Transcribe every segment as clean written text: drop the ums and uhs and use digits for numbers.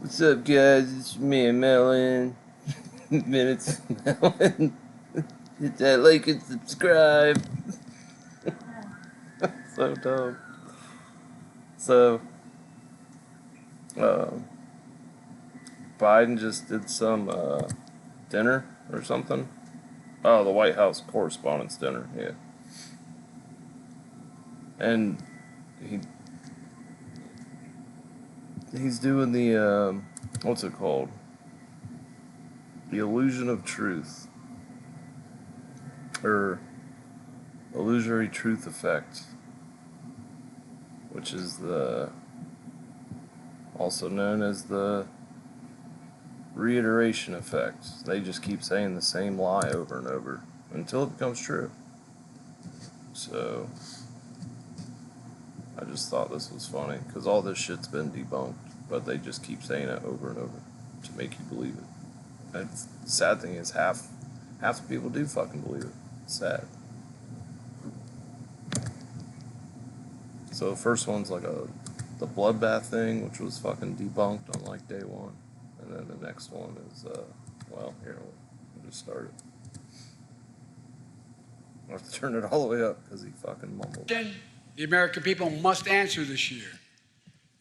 What's up, guys? It's me and Mellon. Minutes Mellon. Hit that like and subscribe. So dumb. So, Biden just did some dinner or something. Oh, the White House Correspondents Dinner, yeah. And he's doing the what's it called? The illusion of truth, or illusory truth effect, which is also known as the reiteration effect. They just keep saying the same lie over and over until it becomes true. So I just thought this was funny because all this shit's been debunked, but they just keep saying it over and over to make you believe it. And the sad thing is half the people do fucking believe it. It's sad. So the first one's like the bloodbath thing, which was fucking debunked on like day one. And then the next one is, well, here, we'll just start it. I'll have to turn it all the way up because he fucking mumbled. The American people must answer this year.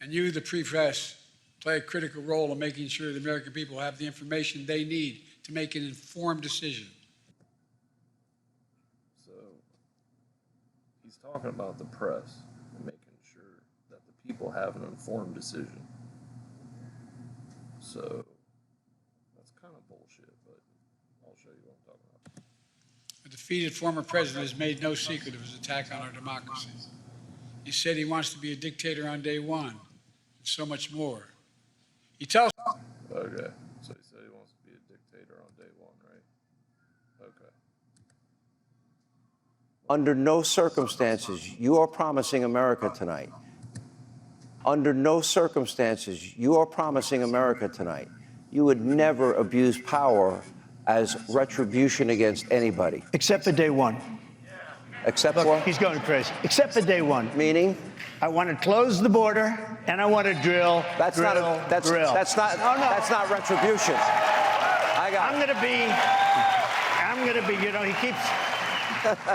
And you, the press, play a critical role in making sure the American people have the information they need to make an informed decision. So he's talking about the press and making sure that the people have an informed decision. So that's kind of bullshit, but I'll show you what I'm talking about. A defeated former president has made no secret of his attack on our democracy. He said he wants to be a dictator on day one, and so much more. He tells... Okay, so he said he wants to be a dictator on day one, right? Okay. Under no circumstances, you are promising America tonight. Under no circumstances, you are promising America tonight. You would never abuse power as retribution against anybody. Except for day one. Except Look, for? he's going crazy. Except for day one. Meaning? I want to close the border, and I want to drill. That's not retribution. I'm gonna be, you know, he keeps,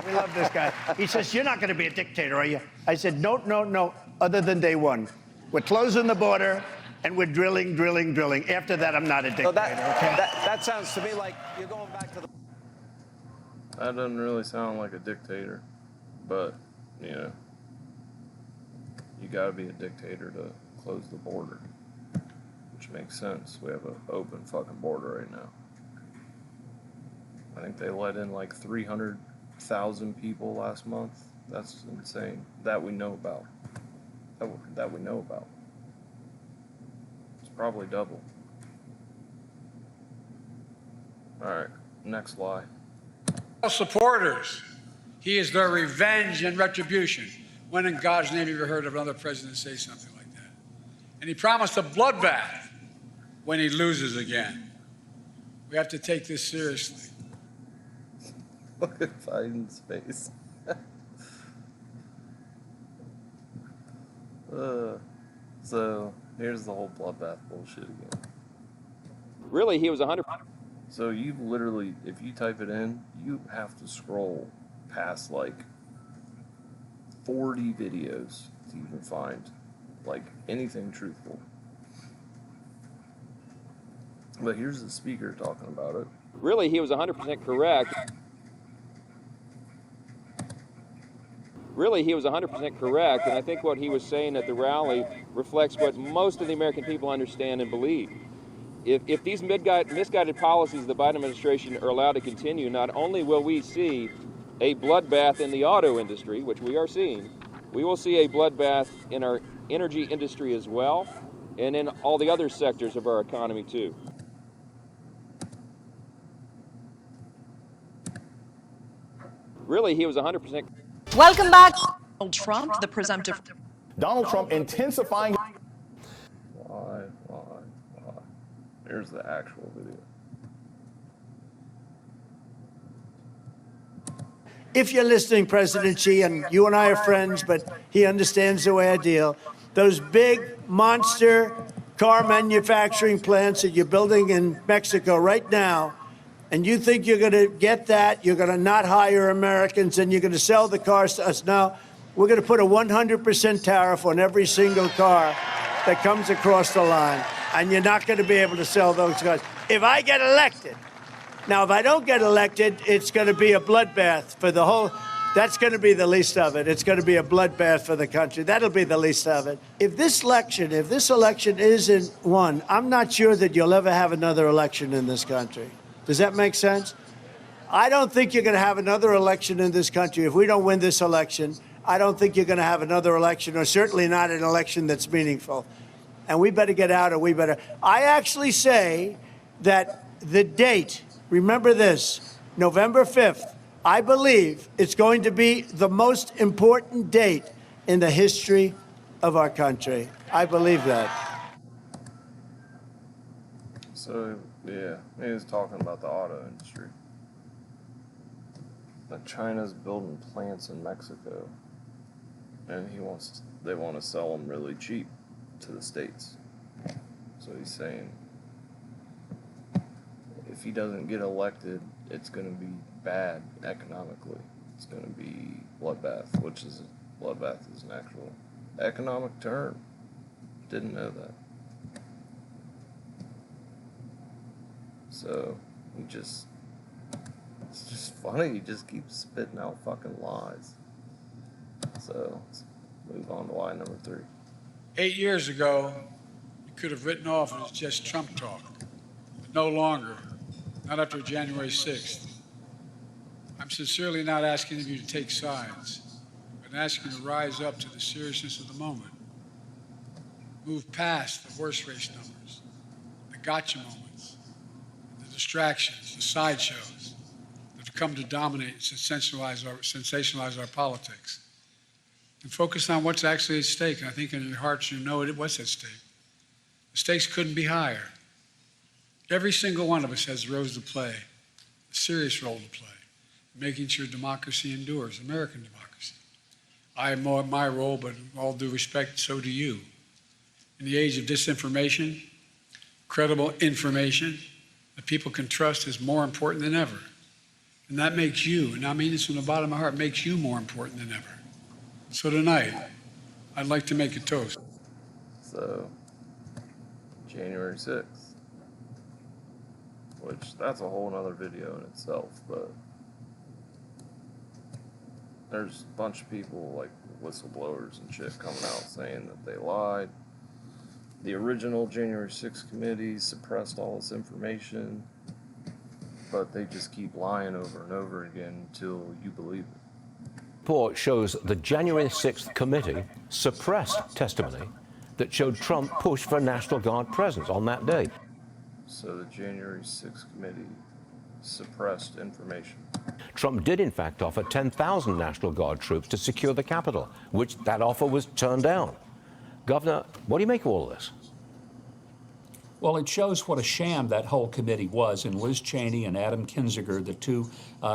we love this guy. He says, you're not gonna be a dictator, are you? I said, no, other than day one. We're closing the border, and we're drilling. After that, I'm not a dictator, So okay? that sounds to me like you're going back to the... That doesn't really sound like a dictator, but, you know, you gotta be a dictator to close the border, which makes sense. We have an open fucking border right now. I think they let in like 300,000 people last month. That's insane. That we know about. That we know about. It's probably double. Alright, next lie. Supporters, he is their revenge and retribution. When in God's name have you heard of another president say something like that? And he promised a bloodbath when he loses again. We have to take this seriously. Look at Biden's face. So here's the whole bloodbath bullshit again. Really, he was 100%. So you literally, if you type it in, you have to scroll past like 40 videos to even find like anything truthful. But here's the speaker talking about it. Really, he was 100% correct. Really, he was 100% correct, and I think what he was saying at the rally reflects what most of the American people understand and believe. If these misguided policies of the Biden administration are allowed to continue, not only will we see a bloodbath in the auto industry, which we are seeing, we will see a bloodbath in our energy industry as well, and in all the other sectors of our economy too. Really, he was 100%. Welcome back. Donald Trump, the presumptive. Donald Trump intensifying. Why? Here's the actual video. If you're listening, President Xi, and you and I are friends, but he understands the way I deal, those big monster car manufacturing plants that you're building in Mexico right now, and you think you're going to get that, you're going to not hire Americans, and you're going to sell the cars to us. No, we're going to put a 100% tariff on every single car that comes across the line, and you're not going to be able to sell those cars. If I get elected, now, if I don't get elected, it's going to be a bloodbath for the whole. That's going to be the least of it. It's going to be a bloodbath for the country. That'll be the least of it. If this election isn't won, I'm not sure that you'll ever have another election in this country. Does that make sense? I don't think you're going to have another election in this country. If we don't win this election, I don't think you're going to have another election, or certainly not an election that's meaningful. And we better get out, or we better. I actually say that the date, remember this, November 5th, I believe it's going to be the most important date in the history of our country. I believe that. So, yeah, he was talking about the auto industry. That China's building plants in Mexico, and they want to sell them really cheap to the States. So he's saying if he doesn't get elected, it's going to be bad economically. It's going to be bloodbath, bloodbath is an actual economic term. Didn't know that. So it's just funny. He just keeps spitting out fucking lies. So let's move on to lie number 3. 8 years ago, you could have written off it as just Trump talk, but no longer. Not after January 6th. I'm sincerely not asking of you to take sides, but asking you to rise up to the seriousness of the moment. Move past the horse race numbers, the gotcha moments, the distractions, the sideshows that have come to dominate and sensationalize our politics. And focus on what's actually at stake. And I think in your hearts you know what's at stake. The stakes couldn't be higher. Every single one of us has a role to play, a serious role to play, making sure democracy endures, American democracy. I have my role, but with all due respect, so do you. In the age of disinformation, credible information that people can trust is more important than ever. And that makes you, and I mean this from the bottom of my heart, makes you more important than ever. So tonight, I'd like to make a toast. So, January 6th. Which, that's a whole nother video in itself, but there's a bunch of people, like whistleblowers and shit, coming out saying that they lied. The original January 6th committee suppressed all this information, but they just keep lying over and over again until you believe it. Report shows the January 6th committee suppressed testimony that showed Trump push for National Guard presence on that day. So the January 6th committee suppressed information. Trump did, in fact, offer 10,000 National Guard troops to secure the Capitol, which that offer was turned down. Governor, what do you make of all of this? Well, it shows what a sham that whole committee was, and Liz Cheney and Adam Kinzinger, the two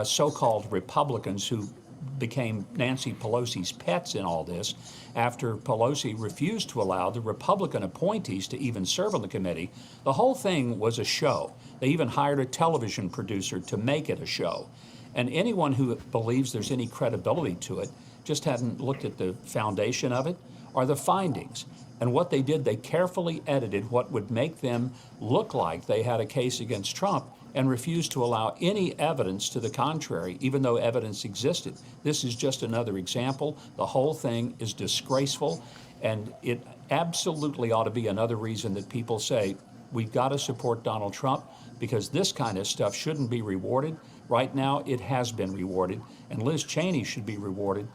so-called Republicans who became Nancy Pelosi's pets in all this, after Pelosi refused to allow the Republican appointees to even serve on the committee. The whole thing was a show. They even hired a television producer to make it a show. And anyone who believes there's any credibility to it just hadn't looked at the foundation of it or the findings. And what they did, they carefully edited what would make them look like they had a case against Trump and refused to allow any evidence to the contrary, even though evidence existed. This is just another example. The whole thing is disgraceful, and it absolutely ought to be another reason that people say, we've got to support Donald Trump, because this kind of stuff shouldn't be rewarded. Right now, it has been rewarded, and Liz Cheney should be rewarded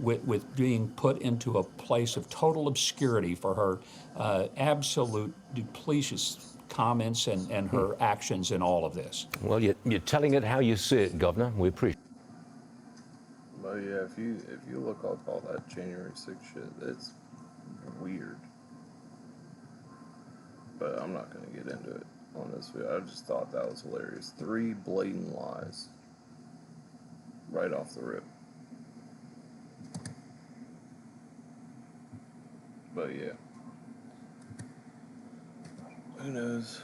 with being put into a place of total obscurity for her absolute duplicitous comments and her actions in all of this. Well, you're telling it how you see it, Governor. We appreciate it. But yeah, if you look up all that January 6th shit, it's weird. But I'm not going to get into it on this video. I just thought that was hilarious. 3 blatant lies right off the rip. But yeah. Who knows?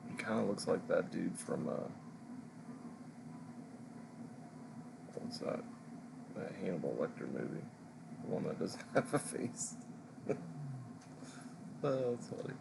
He kind of looks like that dude from what's that? That Hannibal Lecter movie, the one that doesn't have a face. Oh, that's funny.